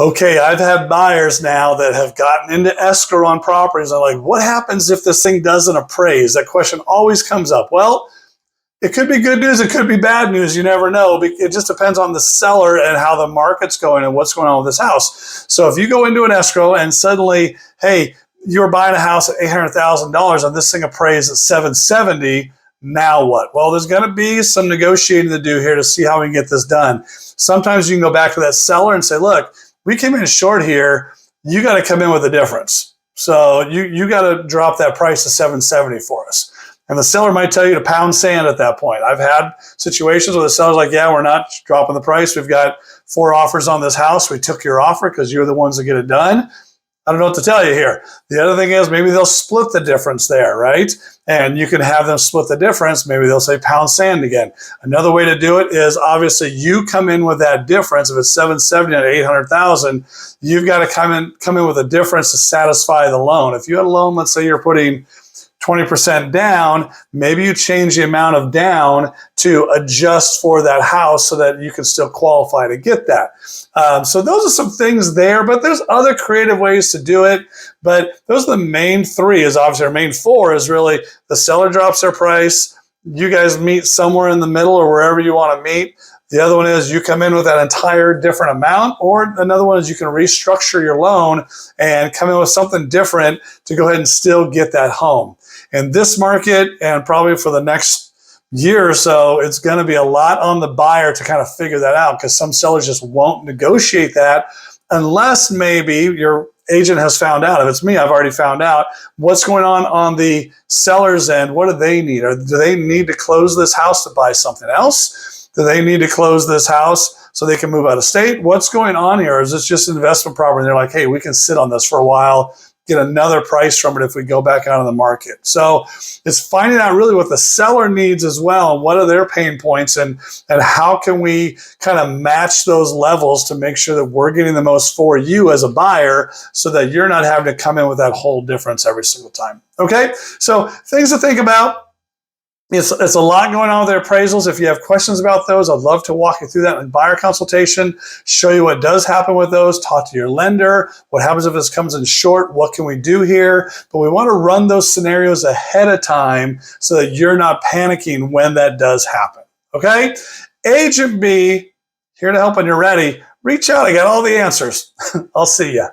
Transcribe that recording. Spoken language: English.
Okay, I've had buyers now that have gotten into escrow on properties. I'm like, what happens if this thing doesn't appraise? That question always comes up. Well, it could be good news, it could be bad news. You never know. It just depends on the seller and how the market's going and what's going on with this house. So if you go into an escrow and suddenly, hey, you're buying a house at $800,000 and this thing appraised at $770,000, now what? Well, there's going to be some negotiating to do here to see how we can get this done. Sometimes you can go back to that seller and say, look, we came in short here. You got to come in with a difference. So you got to drop that price to $770,000 for us. And the seller might tell you to pound sand at that point. I've had situations where the seller's like, yeah, we're not dropping the price. We've got 4 offers on this house. We took your offer because you're the ones that get it done. I don't know what to tell you here. The other thing is maybe they'll split the difference there, right? And you can have them split the difference. Maybe they'll say pound sand again. Another way to do it is obviously you come in with that difference. If it's $770,000 and $800,000, you've got to come in with a difference to satisfy the loan. If you had a loan, let's say you're putting 20% down, maybe you change the amount of down to adjust for that house so that you can still qualify to get that. So those are some things there, but there's other creative ways to do it. But those are the main 3. Is obviously our main 4 is really the seller drops their price, you guys meet somewhere in the middle or wherever you want to meet. The other one is you come in with that entire different amount, or another one is you can restructure your loan and come in with something different to go ahead and still get that home. In this market, and probably for the next year or so, it's going to be a lot on the buyer to kind of figure that out, because some sellers just won't negotiate that unless maybe your agent has found out. If it's me, I've already found out what's going on the seller's end. What do they need? Or do they need to close this house to buy something else? Do they need to close this house so they can move out of state? What's going on here? Is this just an investment property? And they're like, hey, we can sit on this for a while, get another price from it if we go back out on the market. So it's finding out really what the seller needs as well, and what are their pain points, and how can we kind of match those levels to make sure that we're getting the most for you as a buyer, so that you're not having to come in with that whole difference every single time. Okay, so things to think about. It's a lot going on with their appraisals. If you have questions about those, I'd love to walk you through that in buyer consultation, show you what does happen with those, talk to your lender, what happens if this comes in short, what can we do here? But we want to run those scenarios ahead of time so that you're not panicking when that does happen, okay? Agent B, here to help when you're ready. Reach out, I got all the answers. I'll see ya.